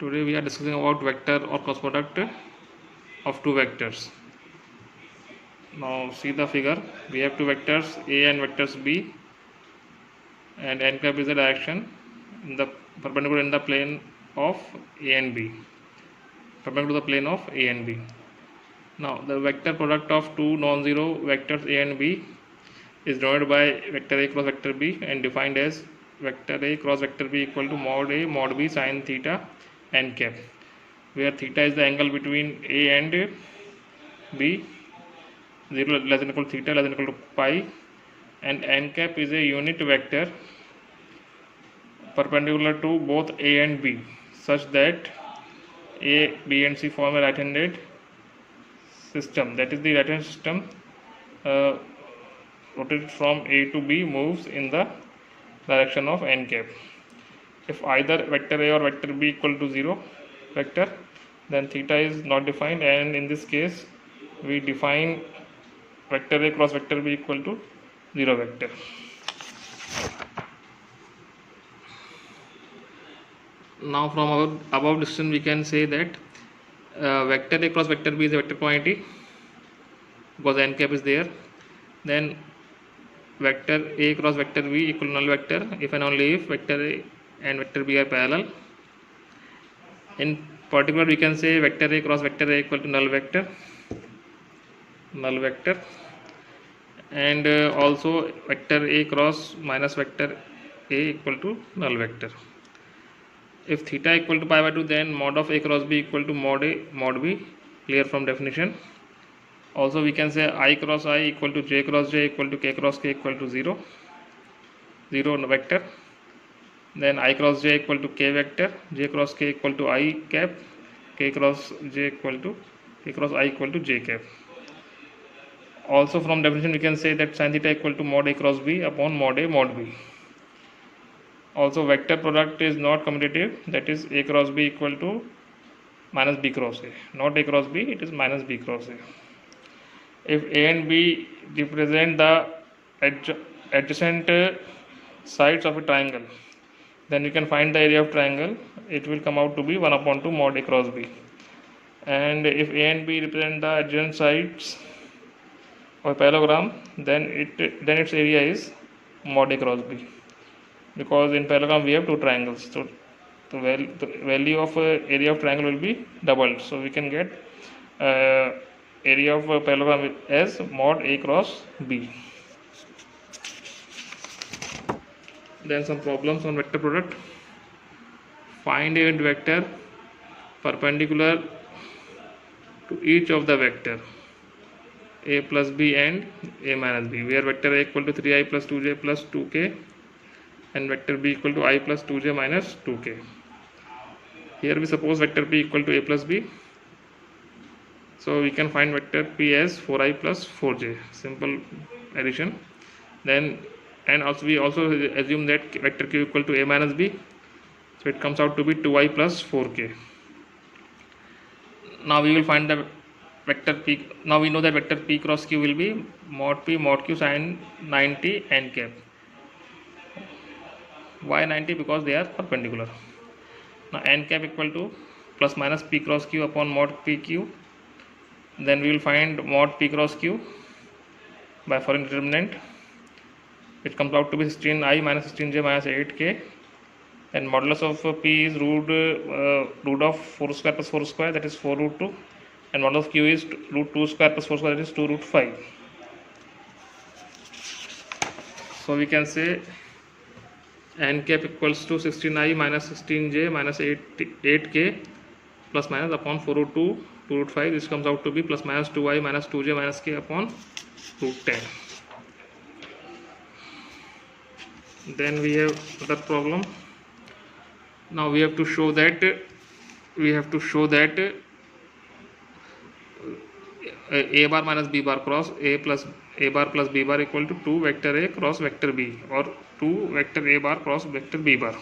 Today we are discussing about vector or cross product of two vectors. Now see the figure. We have two vectors A and vectors B, and n cap is the direction in the perpendicular in the plane of A and B, perpendicular to the plane of A and B. Now the vector product of two non-zero vectors A and B is denoted by vector A cross vector B and defined as vector A cross vector B equal to mod A mod B sin theta n cap, where theta is the angle between A and B, 0 less than equal to theta less than equal to pi, and n cap is a unit vector perpendicular to both A and B, such that A, B and C form a right-handed system. That is, the right-hand system rotated from A to B moves in the direction of n cap. If either vector A or vector B equal to 0 vector, then theta is not defined, and in this case we define vector A cross vector B equal to 0 vector. Now from our above discussion we can say that vector A cross vector B is a vector quantity because n cap is there. Then vector A cross vector B equal to null vector if and only if vector A and vector B are parallel. In particular, we can say vector A cross vector A equal to null vector, and also vector A cross minus vector A equal to null vector. If theta equal to pi by 2, then mod of A cross B equal to mod A mod B, clear from definition. Also we can say I cross I equal to J cross J equal to K cross K equal to 0 vector. Then I cross J equal to K vector, J cross K equal to I cap, K cross J equal to K cross I equal to J cap. Also from definition we can say that sin theta equal to mod A cross B upon mod A mod B. Also vector product is not commutative, that is A cross B equal to minus B cross A, not A cross B, it is minus B cross A. If A and B represent the adjacent sides of a triangle, then we can find the area of triangle. It will come out to be 1 upon 2 mod A cross B. And if A and B represent the adjacent sides of a parallelogram, then its area is mod A cross B, because in parallelogram we have two triangles, so the value of area of triangle will be doubled, so we can get area of parallelogram as mod A cross B. Then some problems on vector product. Find a unit vector perpendicular to each of the vector A plus B and A minus B, where vector A equal to 3i plus 2j plus 2k and vector B equal to I plus 2j minus 2k. Here we suppose vector P equal to A plus B, so we can find vector P as 4i plus 4j, simple addition. Then and also we also assume that vector Q equal to A minus B, so it comes out to be 2i plus 4k. Now we will find the vector P. Now we know that vector P cross Q will be mod P mod Q sin 90 n cap. Why 90? Because they are perpendicular. Now n cap equal to plus minus P cross Q upon mod PQ. Then we will find mod P cross Q by following determinant. It comes out to be 16i minus 16j minus 8k, and modulus of P is root of 4 square plus 4 square, that is 4 root 2, and modulus of Q is root 2 square plus 4 square, that is 2 root 5. So we can say n cap equals to 16i minus 16j minus 8k plus minus upon 4 root 2 2 root 5. This comes out to be plus minus 2i minus 2j minus k upon root 10. Then we have other problem. Now we have to show that A bar minus B bar cross A bar plus B bar equal to 2 vector A cross vector B, or 2 vector A bar cross vector B bar.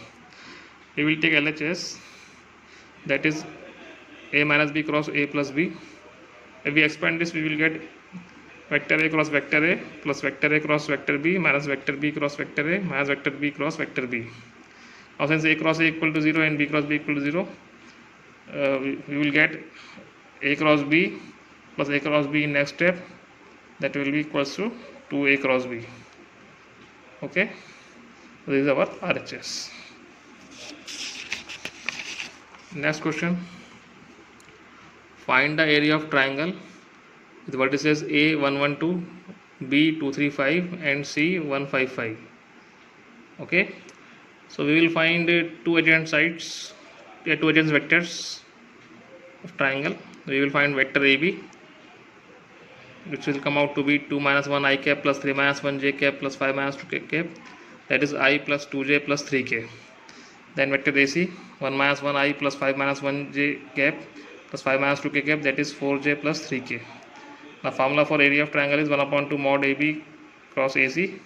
We will take LHS, that is A minus B cross A plus B. If we expand this, we will get vector A cross vector A plus vector A cross vector B minus vector B cross vector A minus vector B cross vector B. Now since A cross A equal to 0 and B cross B equal to 0, we will get A cross B plus A cross B in next step, that will be equals to 2A cross B. Okay, this is our RHS. Next question, find the area of triangle with vertices A 112, B 235 and C 155. Okay, so we will find two adjacent sides, two adjacent vectors of triangle. We will find vector AB, which will come out to be 2 minus 1 I cap plus 3 minus 1 j cap plus 5 minus 2 cap, that is I plus 2j plus 3k. Then vector AC, 1 minus 1 I plus 5 minus 1 j cap plus 5 minus 2k cap, that is 4j plus 3k. Now formula for area of triangle is 1 upon 2 mod AB cross AC.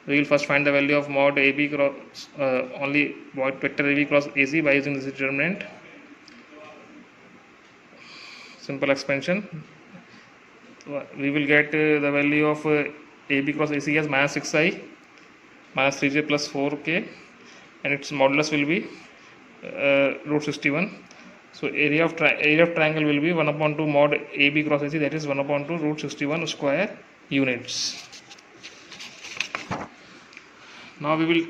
We will first find the value of mod AB cross only vector AB cross AC by using this determinant. Simple expansion. We will get the value of AB cross AC as minus 6I minus 3j plus 4k, and its modulus will be root 61. So area of triangle will be 1 upon 2 mod AB cross AC, that is 1 upon 2 root 61 square units. Now we will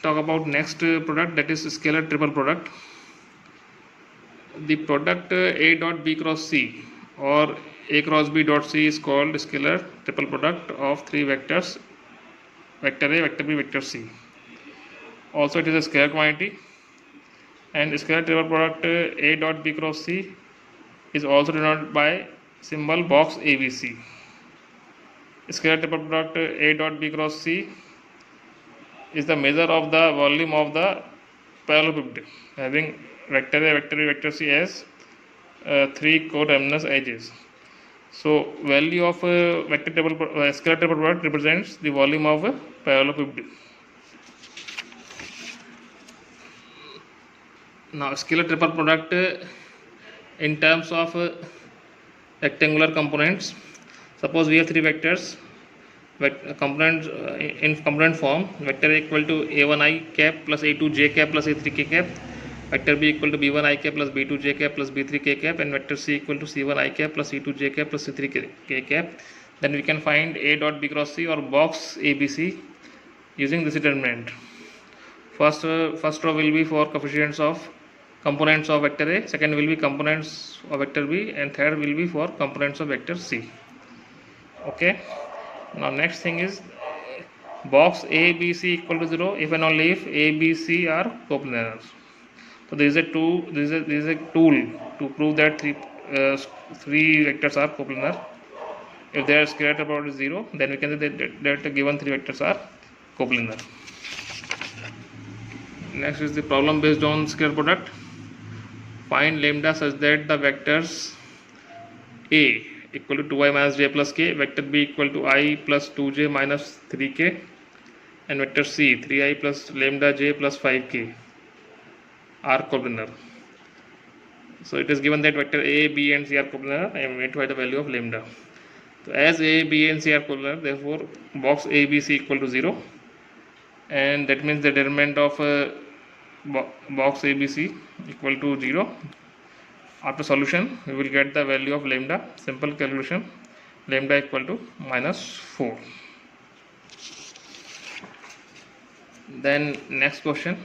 talk about next product, that is scalar triple product. The product A dot B cross C or A cross B dot C is called scalar triple product of three vectors, vector A, vector B, vector C. Also it is a scalar quantity, and scalar triple product A dot B cross C is also denoted by symbol box ABC. Scalar triple product A dot B cross C is the measure of the volume of the parallelepiped having vector A, vector B, vector C as three coterminous edges. So value of scalar triple product represents the volume of a parallelepiped. Now scalar triple product in terms of rectangular components. Suppose we have three vectors, components in component form. Vector A equal to A1I cap plus A2J cap plus A3K cap. Vector B equal to B1I cap plus B2J cap plus B3K cap, and vector C equal to C1I cap plus C2J cap plus C3K cap. Then we can find A dot B cross C or box ABC using this determinant. First row will be for coefficients of components of vector A, second will be components of vector B, and third will be for components of vector C. Okay, now next thing is box ABC equal to 0 if and only if A, B, C are coplanar. So this is a tool to prove that three vectors are coplanar. If their scalar triple is 0, then we can say that the given three vectors are coplanar. Next is the problem based on scalar product. Find lambda such that the vectors A equal to 2i minus j plus k, vector B equal to I plus 2j minus 3k, and vector C 3i plus lambda j plus 5k are coplanar. So it is given that vector A, B and C are coplanar. I am going to find the value of lambda. So as A, B and C are coplanar, therefore box A, B, C equal to 0, and that means the determinant of box ABC equal to 0. After solution we will get the value of lambda. Simple calculation, lambda equal to minus 4. Then next question,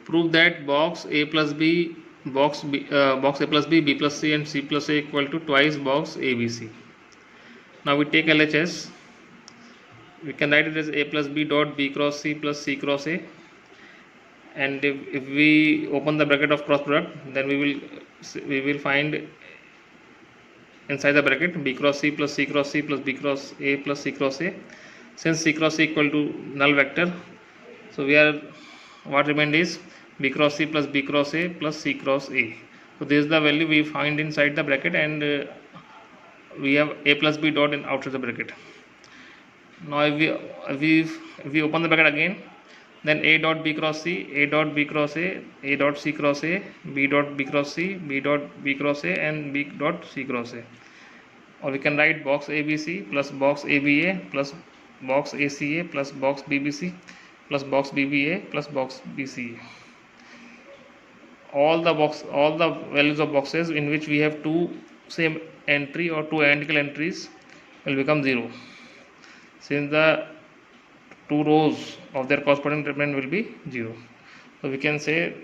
prove that box A plus B, box A plus B, B plus C and C plus A equal to twice box ABC. Now we take LHS. We can write it as A plus B dot B cross C plus C cross A, and if we open the bracket of cross product, then we will find inside the bracket B cross C plus C cross C plus B cross A plus C cross A. Since C cross C equal to null vector, so what remained is B cross C plus B cross A plus C cross A. So this is the value we find inside the bracket, and we have A plus B dot in outside the bracket. Now if we open the bracket again, then A dot B cross C, A dot B cross A, A dot C cross A, B dot B cross C, B dot B cross A, and B dot C cross A. Or we can write box ABC plus box ABA plus box ACA plus box BBC plus box BBA plus box BCA. all the values of boxes in which we have two same entry or two identical entries will become 0, since the two rows of their corresponding determinant will be 0. So we can say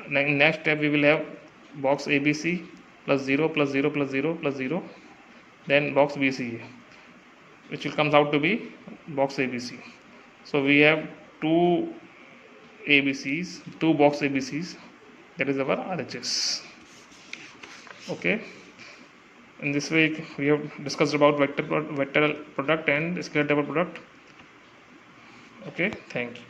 next step we will have box ABC plus 0 plus 0 plus 0 plus 0, then box BC, which will comes out to be box ABC. So we have two box ABCs, that is our RHS. Okay, in this way we have discussed about vector product and scalar table product. Okay, thank you.